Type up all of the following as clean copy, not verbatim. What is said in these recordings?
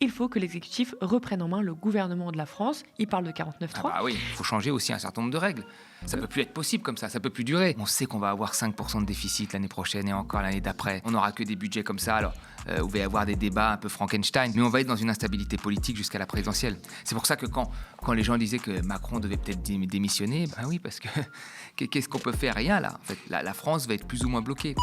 Il faut que l'exécutif reprenne en main le gouvernement de la France. Il parle de Ah 49.3. bah oui, il faut changer aussi un certain nombre de règles. Ça peut plus être possible comme ça peut plus durer. On sait qu'on va avoir 5% de déficit l'année prochaine et encore l'année d'après. On n'aura que des budgets comme ça, alors il va y avoir des débats un peu Frankenstein, mais on va être dans une instabilité politique jusqu'à la présidentielle. C'est pour ça que quand les gens disaient que Macron devait peut-être démissionner, ben oui, parce que qu'est-ce qu'on peut faire? Rien là. En fait, la France va être plus ou moins bloquée.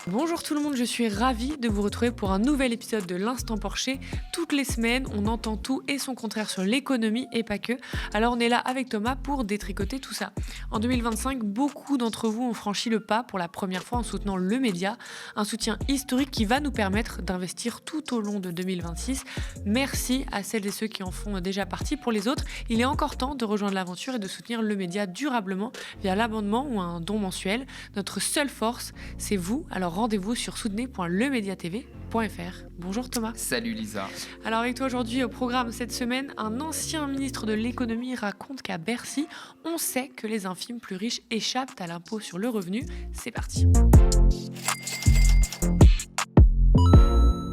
Bonjour tout le monde, je suis ravie de vous retrouver pour un nouvel épisode de l'Instant Porcher. Toutes les semaines, on entend tout et son contraire sur l'économie et pas que. Alors on est là avec Thomas pour détricoter tout ça. En 2025, beaucoup d'entre vous ont franchi le pas pour la première fois en soutenant le média, un soutien historique qui va nous permettre d'investir tout au long de 2026. Merci à celles et ceux qui en font déjà partie. Pour les autres, il est encore temps de rejoindre l'aventure et de soutenir le média durablement via l'abonnement ou un don mensuel. Notre seule force, c'est vous. Alors rendez-vous sur soutenez.lemediatv.fr. Bonjour Thomas. Salut Lisa. Alors avec toi aujourd'hui au programme cette semaine, un ancien ministre de l'économie raconte qu'à Bercy, on sait que les infimes plus riches échappent à l'impôt sur le revenu. C'est parti.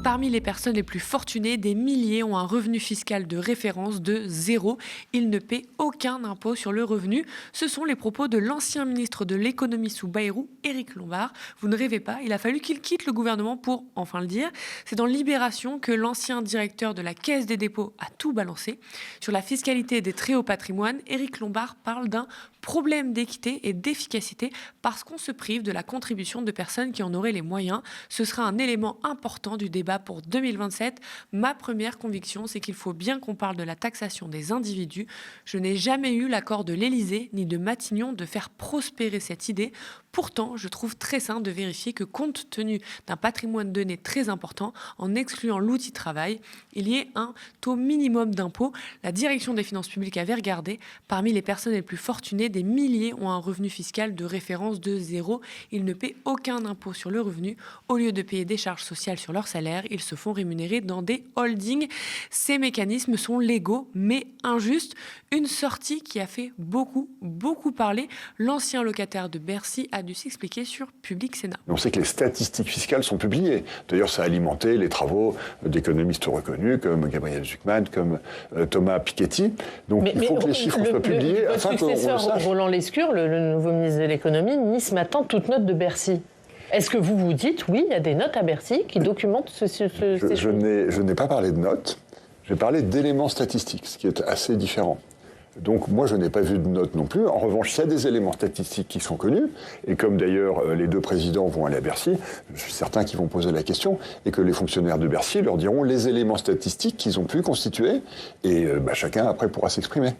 Parmi les personnes les plus fortunées, des milliers ont un revenu fiscal de référence de 0. Ils ne paient aucun impôt sur le revenu. Ce sont les propos de l'ancien ministre de l'économie sous Bayrou, Éric Lombard. Vous ne rêvez pas, il a fallu qu'il quitte le gouvernement pour enfin le dire. C'est dans Libération que l'ancien directeur de la Caisse des dépôts a tout balancé. Sur la fiscalité des très hauts patrimoines, Éric Lombard parle d'un problème d'équité et d'efficacité parce qu'on se prive de la contribution de personnes qui en auraient les moyens. Ce sera un élément important du débat pour 2027. Ma première conviction, c'est qu'il faut bien qu'on parle de la taxation des individus. Je n'ai jamais eu l'accord de l'Élysée ni de Matignon de faire prospérer cette idée. Pourtant, je trouve très sain de vérifier que compte tenu d'un patrimoine donné très important, en excluant l'outil travail, il y ait un taux minimum d'impôt. La direction des finances publiques avait regardé. Parmi les personnes les plus fortunées, des milliers ont un revenu fiscal de référence de 0. Ils ne paient aucun impôt sur le revenu. Au lieu de payer des charges sociales sur leur salaire, ils se font rémunérer dans des holdings. Ces mécanismes sont légaux mais injustes. Une sortie qui a fait beaucoup parler. L'ancien locataire de Bercy a dû s'expliquer sur Public Sénat. On sait que les statistiques fiscales sont publiées. D'ailleurs, ça a alimenté les travaux d'économistes reconnus comme Gabriel Zucman, comme Thomas Piketty. Donc il faut que les chiffres soient publiés afin qu'on le sache. Roland Lescure, le nouveau ministre de l'économie, nie ce matin toute note de Bercy. Est-ce que vous vous dites, oui, il y a des notes à Bercy qui documentent ces choses? Je n'ai pas parlé de notes, j'ai parlé d'éléments statistiques, ce qui est assez différent. Donc moi, je n'ai pas vu de notes non plus. En revanche, il y a des éléments statistiques qui sont connus, et comme d'ailleurs les deux présidents vont aller à Bercy, je suis certain qu'ils vont poser la question, et que les fonctionnaires de Bercy leur diront les éléments statistiques qu'ils ont pu constituer, et chacun après pourra s'exprimer.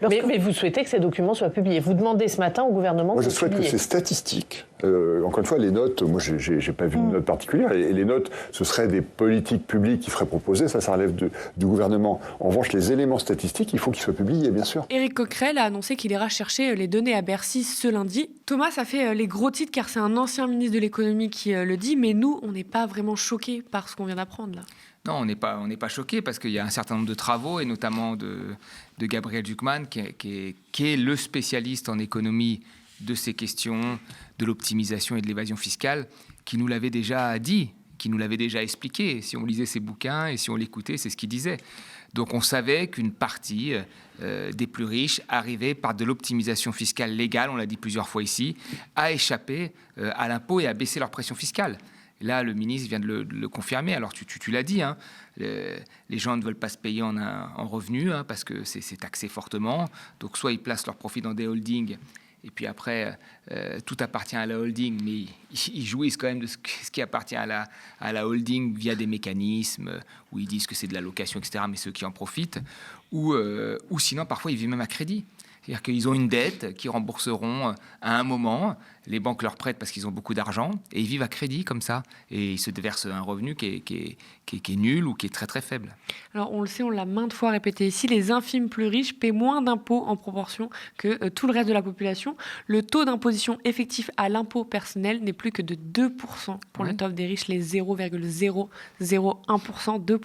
Mais vous souhaitez que ces documents soient publiés. Vous demandez ce matin au gouvernement Moi, je souhaite que ces statistiques, encore une fois, les notes, moi, j'ai pas vu de notes particulières. Et les notes, ce seraient des politiques publiques qui seraient proposées, ça relève du gouvernement. En revanche, les éléments statistiques, il faut qu'ils soient publiés, bien sûr. Éric Coquerel a annoncé qu'il ira chercher les données à Bercy ce lundi. Thomas, ça fait les gros titres car c'est un ancien ministre de l'économie qui le dit, mais nous, on n'est pas vraiment choqués par ce qu'on vient d'apprendre là. Non, on n'est pas choqués parce qu'il y a un certain nombre de travaux, et notamment de Gabriel Zucman, qui est le spécialiste en économie de ces questions, de l'optimisation et de l'évasion fiscale, qui nous l'avait déjà dit, qui nous l'avait déjà expliqué. Si on lisait ses bouquins et si on l'écoutait, c'est ce qu'il disait. Donc on savait qu'une partie des plus riches arrivait par de l'optimisation fiscale légale, on l'a dit plusieurs fois ici, à échapper à l'impôt et à baisser leur pression fiscale. Là, le ministre vient de le confirmer. Alors, tu l'as dit, hein, les gens ne veulent pas se payer en revenus parce que c'est taxé fortement. Donc, soit ils placent leurs profits dans des holdings, et puis après, tout appartient à la holding, mais ils jouissent quand même de ce qui appartient à la holding via des mécanismes où ils disent que c'est de la location, etc., mais ceux qui en profitent. Ou sinon, parfois, ils vivent même à crédit. C'est-à-dire qu'ils ont une dette qu'ils rembourseront à un moment. Les banques leur prêtent parce qu'ils ont beaucoup d'argent et ils vivent à crédit comme ça. Et ils se déversent un revenu qui est nul ou qui est très très faible. Alors, on le sait, on l'a maintes fois répété ici, les infimes plus riches paient moins d'impôts en proportion que tout le reste de la population. Le taux d'imposition effectif à l'impôt personnel n'est plus que de 2% pour le top des riches, les 0,001%, 2%.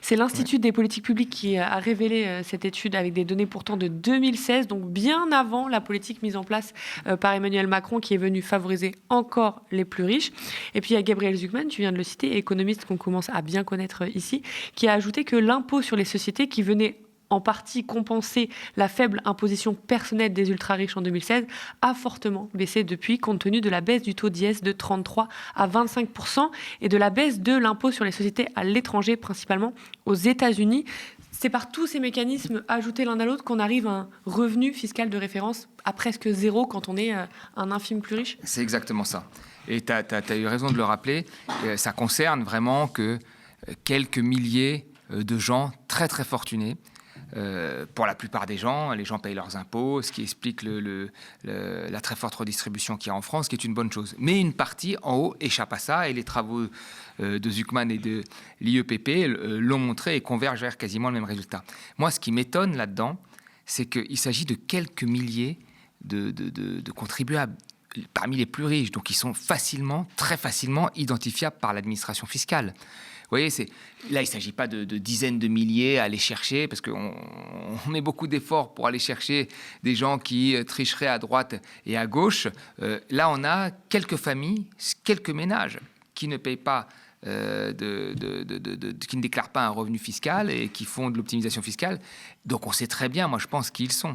C'est l'Institut des politiques publiques qui a révélé cette étude avec des données pourtant de 2016, donc bien avant la politique mise en place par Emmanuel Macron qui est venu favoriser encore les plus riches. Et puis il y a Gabriel Zucman, tu viens de le citer, économiste qu'on commence à bien connaître ici, qui a ajouté que l'impôt sur les sociétés qui venait en partie compenser la faible imposition personnelle des ultra-riches en 2016 a fortement baissé depuis, compte tenu de la baisse du taux d'IS de 33 à 25% et de la baisse de l'impôt sur les sociétés à l'étranger, principalement aux États-Unis. C'est par tous ces mécanismes ajoutés l'un à l'autre qu'on arrive à un revenu fiscal de référence à presque zéro quand on est un infime plus riche. C'est exactement ça. Et tu as eu raison de le rappeler. Ça concerne vraiment que quelques milliers de gens très très fortunés. Pour la plupart des gens, les gens payent leurs impôts, ce qui explique la très forte redistribution qu'il y a en France, qui est une bonne chose. Mais une partie en haut échappe à ça, et les travaux de Zucman et de l'IEPP l'ont montré et convergent vers quasiment le même résultat. Moi, ce qui m'étonne là-dedans, c'est qu'il s'agit de quelques milliers de contribuables parmi les plus riches, donc ils sont très facilement identifiables par l'administration fiscale. Vous voyez, là, il ne s'agit pas de dizaines de milliers à aller chercher, parce qu'on met beaucoup d'efforts pour aller chercher des gens qui tricheraient à droite et à gauche. Là, on a quelques familles, quelques ménages qui ne payent pas, qui ne déclarent pas un revenu fiscal et qui font de l'optimisation fiscale. Donc, on sait très bien, moi, je pense, qui ils sont.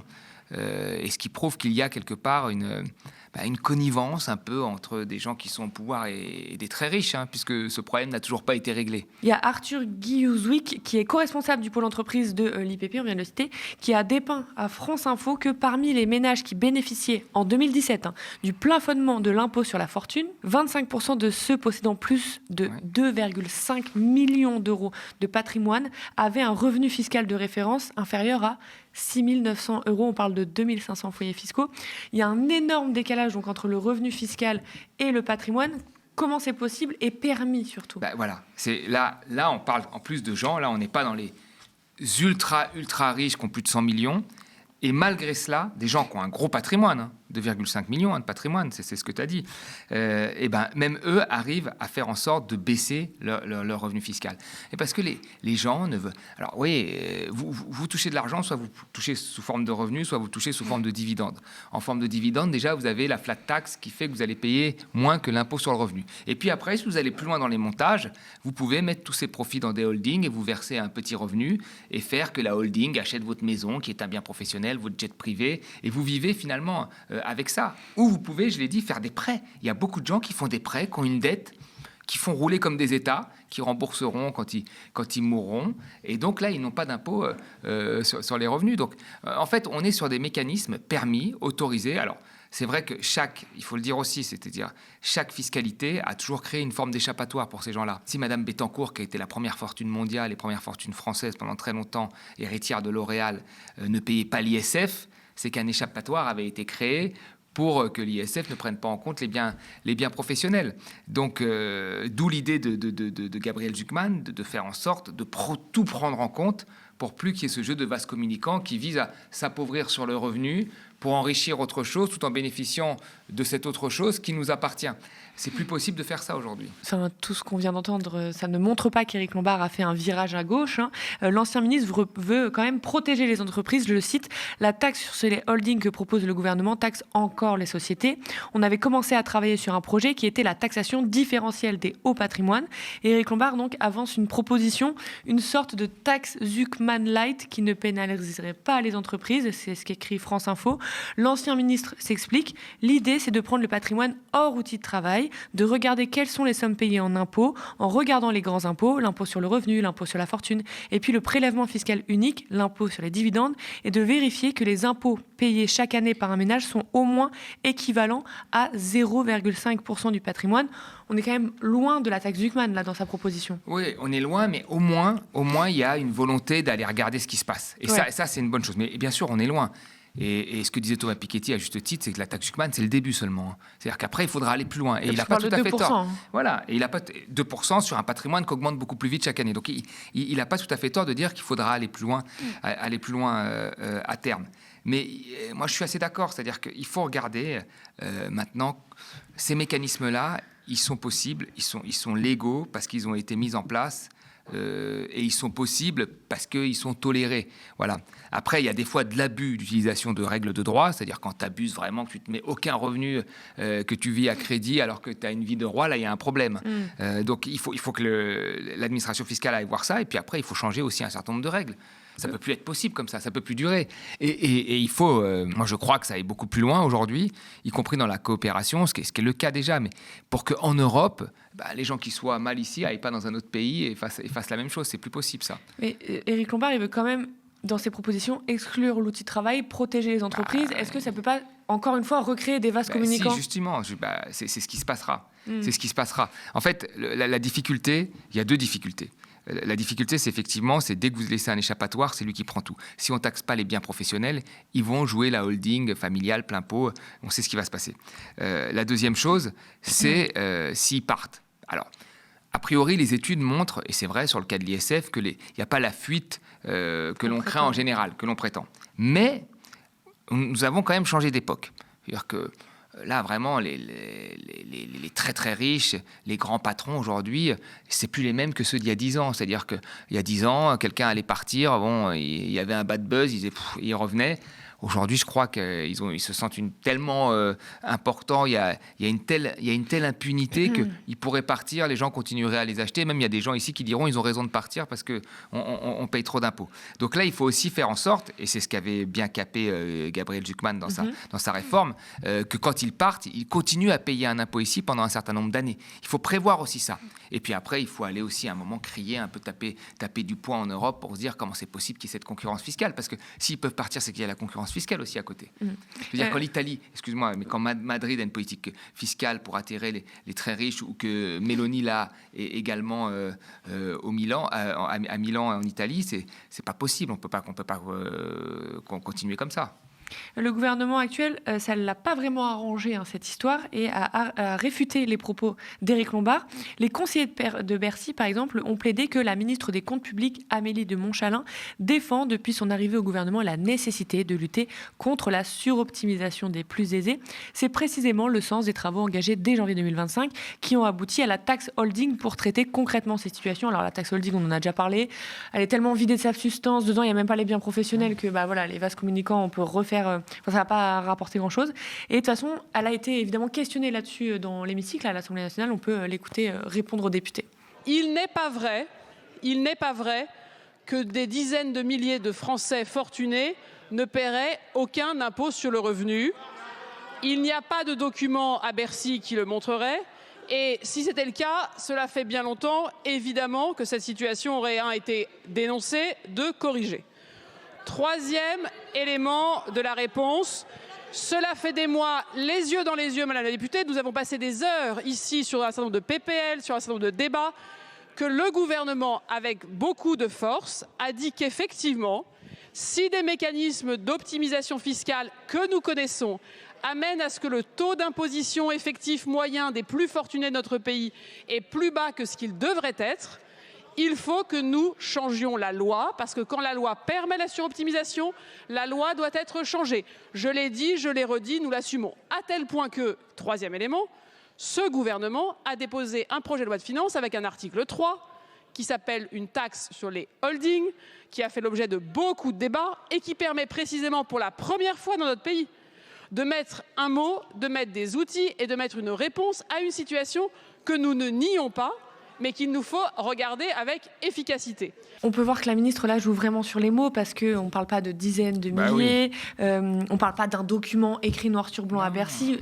Et ce qui prouve qu'il y a quelque part une connivence un peu entre des gens qui sont au pouvoir et des très riches, puisque ce problème n'a toujours pas été réglé. Il y a Arthur Guyouzouik, qui est co-responsable du pôle entreprise de l'IPP, on vient de le citer, qui a dépeint à France Info que parmi les ménages qui bénéficiaient en 2017 du plafonnement de l'impôt sur la fortune, 25% de ceux possédant plus de 2,5 millions d'euros de patrimoine avaient un revenu fiscal de référence inférieur à 6 900 euros, on parle de 2 500 foyers fiscaux. Il y a un énorme décalage donc, entre le revenu fiscal et le patrimoine. Comment c'est possible et permis surtout? Voilà, là, on parle en plus de gens, là on n'est pas dans les ultra riches qui ont plus de 100 millions, et malgré cela, des gens qui ont un gros patrimoine, 2,5 millions de patrimoine, c'est ce que tu as dit, et même eux arrivent à faire en sorte de baisser leur revenu fiscal. Et parce que les gens ne veulent... Alors oui, vous touchez de l'argent, soit vous touchez sous forme de revenus, soit vous touchez sous forme de dividendes. En forme de dividendes, déjà, vous avez la flat tax qui fait que vous allez payer moins que l'impôt sur le revenu. Et puis après, si vous allez plus loin dans les montages, vous pouvez mettre tous ces profits dans des holdings et vous verser un petit revenu et faire que la holding achète votre maison, qui est un bien professionnel, votre jet privé, et vous vivez finalement... avec ça. Ou vous pouvez, je l'ai dit, faire des prêts. Il y a beaucoup de gens qui font des prêts, qui ont une dette, qui font rouler comme des États, qui rembourseront quand ils mourront. Et donc là, ils n'ont pas d'impôt sur les revenus. Donc, en fait, on est sur des mécanismes permis, autorisés. Alors, c'est vrai que il faut le dire aussi, c'est-à-dire chaque fiscalité a toujours créé une forme d'échappatoire pour ces gens-là. Si Madame Bettencourt, qui a été la première fortune mondiale et première fortune française pendant très longtemps, héritière de L'Oréal, ne payait pas l'ISF, c'est qu'un échappatoire avait été créé pour que l'ISF ne prenne pas en compte les biens professionnels. Donc, d'où l'idée de Gabriel Zucman de faire en sorte de tout prendre en compte pour plus qu'il y ait ce jeu de vase communicant qui vise à s'appauvrir sur le revenu pour enrichir autre chose tout en bénéficiant de cette autre chose qui nous appartient. C'est plus possible de faire ça aujourd'hui. Enfin, tout ce qu'on vient d'entendre, ça ne montre pas qu'Éric Lombard a fait un virage à gauche. L'ancien ministre veut quand même protéger les entreprises. Je le cite, la taxe sur les holdings que propose le gouvernement taxe encore les sociétés. On avait commencé à travailler sur un projet qui était la taxation différentielle des hauts patrimoines. Et Éric Lombard donc avance une proposition, une sorte de taxe Zucman Light qui ne pénaliserait pas les entreprises. C'est ce qu'écrit France Info. L'ancien ministre s'explique. L'idée, c'est de prendre le patrimoine hors outil de travail, de regarder quelles sont les sommes payées en impôts, en regardant les grands impôts, l'impôt sur le revenu, l'impôt sur la fortune, et puis le prélèvement fiscal unique, l'impôt sur les dividendes, et de vérifier que les impôts payés chaque année par un ménage sont au moins équivalents à 0,5% du patrimoine. On est quand même loin de la taxe Zucman, là, dans sa proposition. Oui, on est loin, mais au moins, il y a une volonté d'aller regarder ce qui se passe. Et ça, c'est une bonne chose. Mais bien sûr, on est loin. Et ce que disait Thomas Piketty à juste titre, c'est que la taxe Zuckman, c'est le début seulement. C'est-à-dire qu'après, il faudra aller plus loin. Et il n'a pas tout à fait tort. Voilà. Et il n'a pas 2% sur un patrimoine qui augmente beaucoup plus vite chaque année. Donc, il n'a pas tout à fait tort de dire qu'il faudra aller plus loin, à terme. Mais moi, je suis assez d'accord. C'est-à-dire qu'il faut regarder maintenant ces mécanismes-là. Ils sont possibles, ils sont légaux parce qu'ils ont été mis en place. Et ils sont possibles parce qu'ils sont tolérés. Voilà. Après, il y a des fois de l'abus d'utilisation de règles de droit, c'est-à-dire quand tu abuses vraiment, que tu ne te mets aucun revenu, que tu vis à crédit alors que tu as une vie de roi, là, il y a un problème. Donc, il faut que l'administration fiscale aille voir ça, et puis après, il faut changer aussi un certain nombre de règles. Ça ne peut plus être possible comme ça peut plus durer. Et il faut, moi je crois que ça aille beaucoup plus loin aujourd'hui, y compris dans la coopération, ce qui est le cas déjà, mais pour qu'en Europe, les gens qui soient mal ici n'aillent pas dans un autre pays et fassent la même chose. C'est plus possible ça. Mais Éric Lombard, il veut quand même, dans ses propositions, exclure l'outil de travail, protéger les entreprises. Est-ce que ça ne peut pas, encore une fois, recréer des vases communicants ? Si, justement, c'est ce qui se passera. C'est ce qui se passera. En fait, la difficulté, il y a deux difficultés. La difficulté, c'est effectivement, dès que vous laissez un échappatoire, c'est lui qui prend tout. Si on ne taxe pas les biens professionnels, ils vont jouer la holding familiale, plein pot. On sait ce qui va se passer. La deuxième chose, c'est s'ils partent. Alors, a priori, les études montrent, et c'est vrai sur le cas de l'ISF, qu'il n'y a pas la fuite que l'on craint en général, que l'on prétend. Mais nous avons quand même changé d'époque. C'est-à-dire que là, vraiment, les très très riches, les grands patrons aujourd'hui, c'est plus les mêmes que ceux d'il y a 10 ans. C'est-à-dire qu'il y a 10 ans, quelqu'un allait partir, il y avait un bad buzz, il revenait. Aujourd'hui, je crois qu'ils se sentent tellement importants, il y a une telle impunité qu'ils pourraient partir, les gens continueraient à les acheter. Même il y a des gens ici qui diront ils ont raison de partir parce qu'on paye trop d'impôts. Donc là, il faut aussi faire en sorte, et c'est ce qu'avait bien capé Gabriel Zuckman dans sa réforme, que quand ils partent, ils continuent à payer un impôt ici pendant un certain nombre d'années. Il faut prévoir aussi ça. Et puis après, il faut aller aussi à un moment crier, un peu taper du poing en Europe pour se dire comment c'est possible qu'il y ait cette concurrence fiscale. Parce que s'ils peuvent partir, c'est qu'il y a la concurrence fiscale aussi à côté. Je veux dire, quand l'Italie, excuse-moi, mais quand Madrid a une politique fiscale pour attirer les très riches, ou que Meloni l'a également à Milan en Italie, c'est pas possible. On peut pas continuer comme ça. Le gouvernement actuel, ça ne l'a pas vraiment arrangé, cette histoire, et a réfuté les propos d'Éric Lombard. Les conseillers de Bercy, par exemple, ont plaidé que la ministre des Comptes publics, Amélie de Montchalin, défend depuis son arrivée au gouvernement la nécessité de lutter contre la suroptimisation des plus aisés. C'est précisément le sens des travaux engagés dès janvier 2025 qui ont abouti à la taxe holding pour traiter concrètement ces situations. Alors la taxe holding, on en a déjà parlé, elle est tellement vidée de sa substance, dedans il n'y a même pas les biens professionnels que les vases communicants, on peut refaire. Ça ne va pas rapporter grand-chose. Et de toute façon, elle a été évidemment questionnée là-dessus dans l'hémicycle à l'Assemblée nationale. On peut l'écouter répondre aux députés. Il n'est pas vrai que des dizaines de milliers de Français fortunés ne paieraient aucun impôt sur le revenu. Il n'y a pas de document à Bercy qui le montrerait. Et si c'était le cas, cela fait bien longtemps, évidemment, que cette situation aurait été dénoncée, de corriger. Troisième élément de la réponse, cela fait des mois, les yeux dans les yeux, Madame la députée, nous avons passé des heures ici sur un certain nombre de PPL, sur un certain nombre de débats, que le gouvernement, avec beaucoup de force, a dit qu'effectivement, si des mécanismes d'optimisation fiscale que nous connaissons amènent à ce que le taux d'imposition effectif moyen des plus fortunés de notre pays est plus bas que ce qu'il devrait être, il faut que nous changions la loi, parce que quand la loi permet la suroptimisation, la loi doit être changée. Je l'ai dit, je l'ai redit, nous l'assumons. À tel point que, troisième élément, ce gouvernement a déposé un projet de loi de finances avec un article 3 qui s'appelle une taxe sur les holdings, qui a fait l'objet de beaucoup de débats et qui permet précisément pour la première fois dans notre pays de mettre un mot, de mettre des outils et de mettre une réponse à une situation que nous ne nions pas, mais qu'il nous faut regarder avec efficacité. On peut voir que la ministre, là, joue vraiment sur les mots parce qu'on ne parle pas de dizaines de milliers, on ne parle pas d'un document écrit noir sur blanc à Bercy.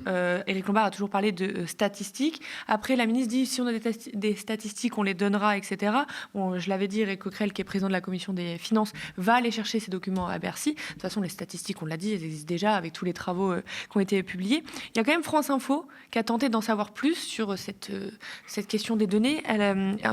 Éric Lombard a toujours parlé de statistiques. Après, la ministre dit, si on a des statistiques, on les donnera, etc. Bon, je l'avais dit, Éric Coquerel, qui est président de la commission des finances, va aller chercher ces documents à Bercy. De toute façon, les statistiques, on l'a dit, elles existent déjà avec tous les travaux qui ont été publiés. Il y a quand même France Info qui a tenté d'en savoir plus sur cette question des données. Elle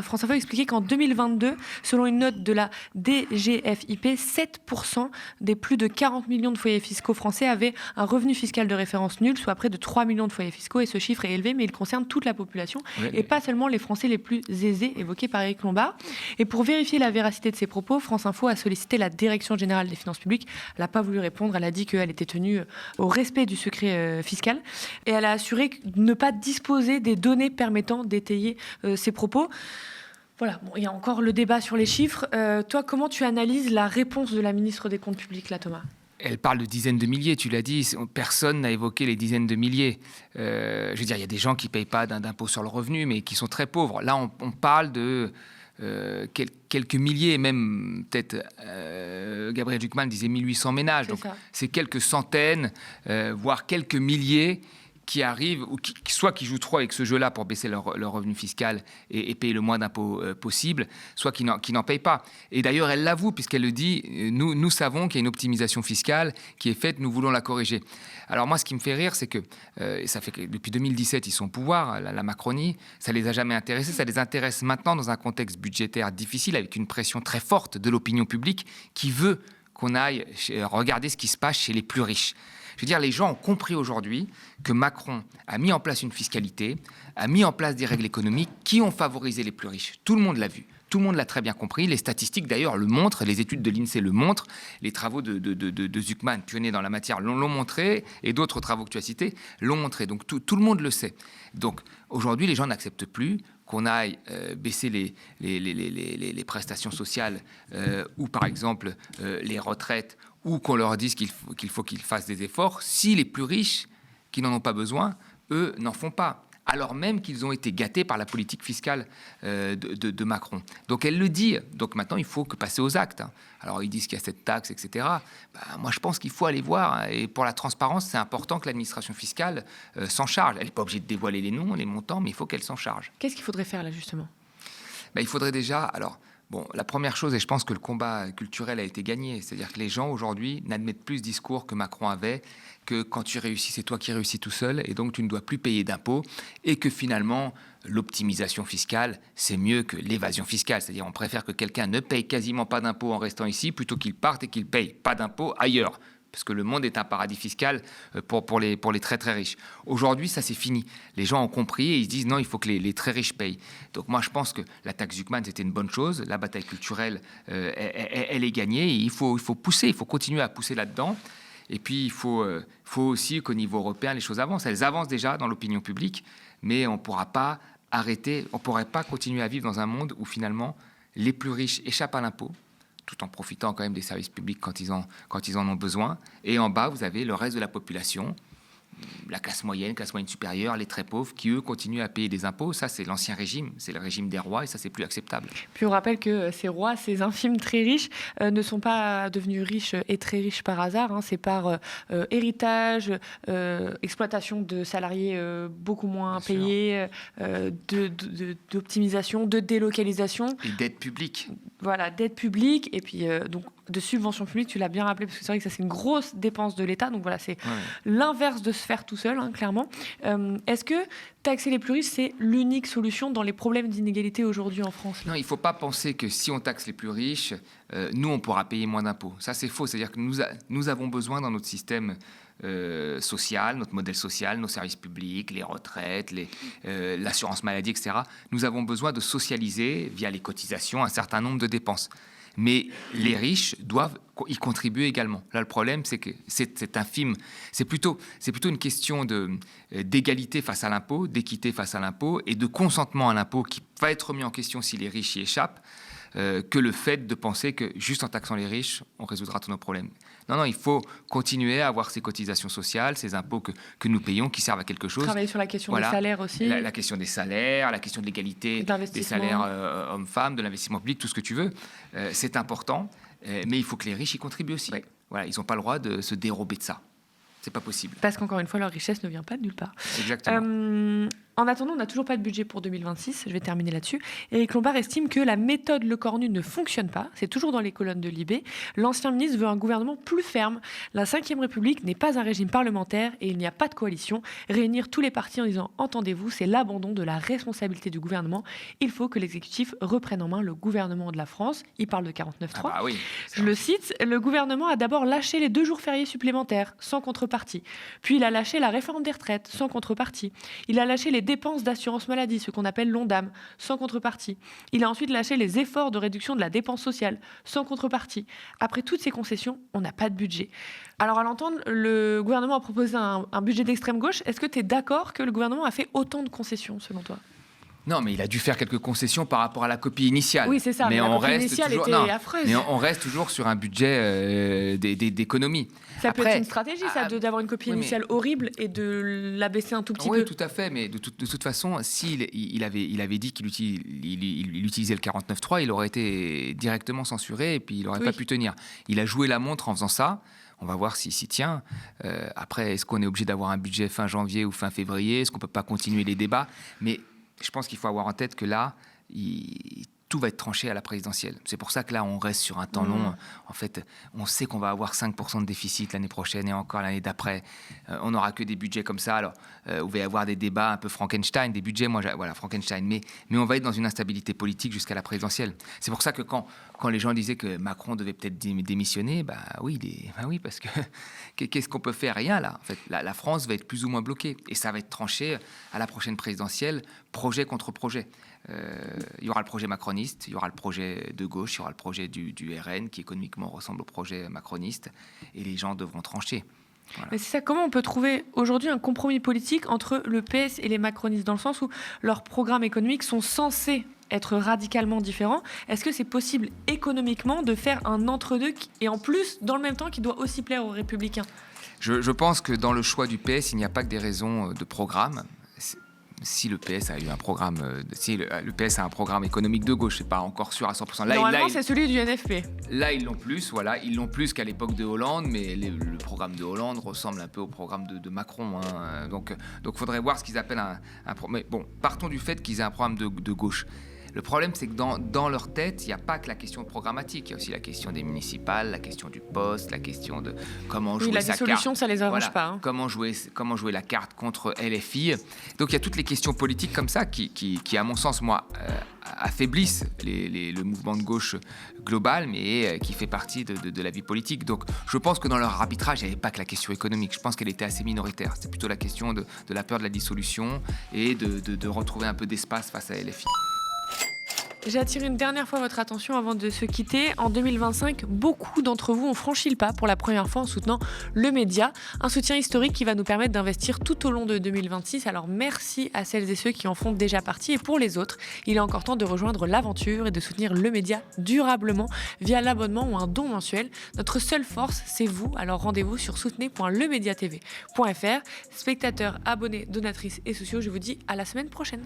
France Info expliquait qu'en 2022, selon une note de la DGFiP, 7% des plus de 40 millions de foyers fiscaux français avaient un revenu fiscal de référence nul, soit près de 3 millions de foyers fiscaux. Et ce chiffre est élevé, mais il concerne toute la population et pas seulement les Français les plus aisés, évoqués par Éric Lombard. Et pour vérifier la véracité de ces propos, France Info a sollicité la Direction générale des finances publiques. Elle n'a pas voulu répondre. Elle a dit qu'elle était tenue au respect du secret fiscal. Et elle a assuré ne pas disposer des données permettant d'étayer ces propos. Voilà, bon, il y a encore le débat sur les chiffres. Toi, comment tu analyses la réponse de la ministre des Comptes publics, là, Thomas ? Elle parle de dizaines de milliers, tu l'as dit, personne n'a évoqué les dizaines de milliers. Je veux dire, il y a des gens qui ne payent pas d'impôt sur le revenu, mais qui sont très pauvres. Là, on parle de quelques milliers, même peut-être Gabriel Zucman disait 1800 ménages. Donc c'est quelques centaines, voire quelques milliers qui arrivent, ou soit qui jouent trop avec ce jeu-là pour baisser leur revenu fiscal et payer le moins d'impôts possible, soit qui n'en payent pas. Et d'ailleurs, elle l'avoue, puisqu'elle le dit, nous savons qu'il y a une optimisation fiscale qui est faite, nous voulons la corriger. Alors moi, ce qui me fait rire, c'est que ça fait que depuis 2017, ils sont au pouvoir, la Macronie, ça les a jamais intéressés, ça les intéresse maintenant dans un contexte budgétaire difficile, avec une pression très forte de l'opinion publique qui veut qu'on aille regarder ce qui se passe chez les plus riches. Je veux dire, les gens ont compris aujourd'hui que Macron a mis en place une fiscalité, a mis en place des règles économiques qui ont favorisé les plus riches. Tout le monde l'a vu. Tout le monde l'a très bien compris. Les statistiques, d'ailleurs, le montrent. Les études de l'INSEE le montrent. Les travaux de Zucman, pionnier dans la matière, l'ont montré. Et d'autres travaux que tu as cités l'ont montré. Donc, tout le monde le sait. Donc, aujourd'hui, les gens n'acceptent plus qu'on aille baisser les prestations sociales ou, par exemple, les retraites, ou qu'on leur dise qu'il faut qu'ils fassent des efforts, si les plus riches, qui n'en ont pas besoin, eux, n'en font pas, alors même qu'ils ont été gâtés par la politique fiscale de Macron. Donc elle le dit, donc maintenant il faut passer aux actes. Alors ils disent qu'il y a cette taxe, etc. Moi je pense qu'il faut aller voir, et pour la transparence, c'est important que l'administration fiscale s'en charge. Elle n'est pas obligée de dévoiler les noms, les montants, mais il faut qu'elle s'en charge. Qu'est-ce qu'il faudrait faire là, justement ? Il faudrait déjà... Alors, bon, la première chose, et je pense que le combat culturel a été gagné, c'est-à-dire que les gens aujourd'hui n'admettent plus ce discours que Macron avait, que quand tu réussis, c'est toi qui réussis tout seul, et donc tu ne dois plus payer d'impôts, et que finalement, l'optimisation fiscale, c'est mieux que l'évasion fiscale. C'est-à-dire on préfère que quelqu'un ne paye quasiment pas d'impôts en restant ici, plutôt qu'il parte et qu'il paye pas d'impôts ailleurs. Parce que le monde est un paradis fiscal pour les très très riches. Aujourd'hui, ça c'est fini. Les gens ont compris et ils se disent non, il faut que les très riches payent. Donc moi je pense que la taxe Zucman c'était une bonne chose. La bataille culturelle, elle est gagnée. Et il faut pousser, il faut continuer à pousser là-dedans. Et puis il faut aussi qu'au niveau européen les choses avancent. Elles avancent déjà dans l'opinion publique, mais on ne pourra pas arrêter, on ne pourrait pas continuer à vivre dans un monde où finalement les plus riches échappent à l'impôt, tout en profitant quand même des services publics quand ils en ont besoin. Et en bas, vous avez le reste de la population, la classe moyenne supérieure, les très pauvres, qui, eux, continuent à payer des impôts. Ça, c'est l'ancien régime, c'est le régime des rois, et ça, c'est plus acceptable. Puis on rappelle que ces rois, ces infimes très riches, ne sont pas devenus riches et très riches par hasard. C'est par héritage, exploitation de salariés beaucoup moins Bien payés, d'optimisation, de délocalisation. Et d'aide publique. Voilà, d'aide publique, et puis donc de subventions publiques, tu l'as bien rappelé, parce que c'est vrai que ça, c'est une grosse dépense de l'État. Donc voilà, c'est l'inverse de se faire tout seul, clairement. Est-ce que taxer les plus riches, c'est l'unique solution dans les problèmes d'inégalité aujourd'hui en France ? Non, il ne faut pas penser que si on taxe les plus riches, nous, on pourra payer moins d'impôts. Ça, c'est faux. C'est-à-dire que nous avons besoin dans notre système social, notre modèle social, nos services publics, les retraites, l'assurance maladie, etc. Nous avons besoin de socialiser, via les cotisations, un certain nombre de dépenses. Mais les riches doivent y contribuer également. Là, le problème, c'est que c'est infime. C'est plutôt une question d'égalité face à l'impôt, d'équité face à l'impôt et de consentement à l'impôt qui va être remis en question si les riches y échappent, que le fait de penser que juste en taxant les riches, on résoudra tous nos problèmes. Non, il faut continuer à avoir ces cotisations sociales, ces impôts que nous payons, qui servent à quelque chose. Travailler sur la question des salaires aussi. La question des salaires, la question de l'égalité des salaires hommes-femmes, de l'investissement public, tout ce que tu veux. C'est important, mais il faut que les riches y contribuent aussi. Oui. Voilà, ils n'ont pas le droit de se dérober de ça. C'est pas possible. Parce qu'encore une fois, leur richesse ne vient pas de nulle part. Exactement. En attendant, on n'a toujours pas de budget pour 2026. Je vais terminer là-dessus. Éric Lombard estime que la méthode Lecornu ne fonctionne pas. C'est toujours dans les colonnes de Libé. L'ancien ministre veut un gouvernement plus ferme. La Ve République n'est pas un régime parlementaire et il n'y a pas de coalition. Réunir tous les partis en disant « Entendez-vous », c'est l'abandon de la responsabilité du gouvernement. Il faut que l'exécutif reprenne en main le gouvernement de la France. Il parle de 49.3. Ah bah oui, Je le cite, le gouvernement a d'abord lâché les 2 jours fériés supplémentaires, sans contrepartie. Puis il a lâché la réforme des retraites, sans contrepartie. Il a lâché les dépenses d'assurance maladie, ce qu'on appelle l'ONDAM, sans contrepartie. Il a ensuite lâché les efforts de réduction de la dépense sociale, sans contrepartie. Après toutes ces concessions, on n'a pas de budget. Alors à l'entendre, le gouvernement a proposé un budget d'extrême gauche. Est-ce que tu es d'accord que le gouvernement a fait autant de concessions, selon toi ? Non, mais il a dû faire quelques concessions par rapport à la copie initiale. Oui, c'est ça. Mais la copie initiale était affreuse. Mais on reste toujours sur un budget d'économie. Ça peut être une stratégie, ça, d'avoir une copie initiale horrible et de la baisser un tout petit peu. Oui, tout à fait. Mais de toute façon, s'il il avait dit qu'il utilisait le 49.3, il aurait été directement censuré et puis il n'aurait pas pu tenir. Il a joué la montre en faisant ça. On va voir s'il s'y tient. Après, est-ce qu'on est obligé d'avoir un budget fin janvier ou fin février ? Est-ce qu'on ne peut pas continuer les débats ? Mais je pense qu'il faut avoir en tête que là, tout va être tranché à la présidentielle. C'est pour ça que là, on reste sur un temps long. En fait, on sait qu'on va avoir 5% de déficit l'année prochaine et encore l'année d'après. On n'aura que des budgets comme ça. Alors, il va y avoir des débats un peu Frankenstein, des budgets, voilà, Frankenstein. Mais on va être dans une instabilité politique jusqu'à la présidentielle. C'est pour ça que quand les gens disaient que Macron devait peut-être démissionner, oui, parce que qu'est-ce qu'on peut faire ? Rien, là. En fait, la France va être plus ou moins bloquée. Et ça va être tranché à la prochaine présidentielle, projet contre projet. Il y aura le projet macroniste, il y aura le projet de gauche, il y aura le projet du RN qui économiquement ressemble au projet macroniste et les gens devront trancher. Voilà. Mais c'est ça, comment on peut trouver aujourd'hui un compromis politique entre le PS et les macronistes dans le sens où leurs programmes économiques sont censés être radicalement différents. Est-ce que c'est possible économiquement de faire un entre-deux et en plus, dans le même temps, qui doit aussi plaire aux républicains ? Je pense que dans le choix du PS, il n'y a pas que des raisons de programme. Si le PS a eu un programme, si le PS a un programme économique de gauche, c'est pas encore sûr à 100%. Normalement, c'est celui du NFP. Là, ils l'ont plus, voilà, ils l'ont plus qu'à l'époque de Hollande, mais le programme de Hollande ressemble un peu au programme de Macron. Hein. Donc, faudrait voir ce qu'ils appellent un programme. Mais bon, partons du fait qu'ils aient un programme de gauche. Le problème, c'est que dans leur tête, il n'y a pas que la question programmatique. Il y a aussi la question des municipales, la question du poste, la question de comment jouer sa carte. La dissolution, ça les arrange pas. Hein. Comment jouer la carte contre LFI. Donc, il y a toutes les questions politiques comme ça qui à mon sens, moi, affaiblissent le mouvement de gauche global, mais qui fait partie de la vie politique. Donc, je pense que dans leur arbitrage, il n'y avait pas que la question économique. Je pense qu'elle était assez minoritaire. C'était plutôt la question de la peur de la dissolution et de retrouver un peu d'espace face à LFI. J'ai attiré une dernière fois votre attention avant de se quitter. En 2025, beaucoup d'entre vous ont franchi le pas pour la première fois en soutenant le média. Un soutien historique qui va nous permettre d'investir tout au long de 2026. Alors merci à celles et ceux qui en font déjà partie. Et pour les autres, il est encore temps de rejoindre l'aventure et de soutenir le média durablement via l'abonnement ou un don mensuel. Notre seule force, c'est vous. Alors rendez-vous sur soutenez.lemediatv.fr. Spectateurs, abonnés, donatrices et sociaux, je vous dis à la semaine prochaine.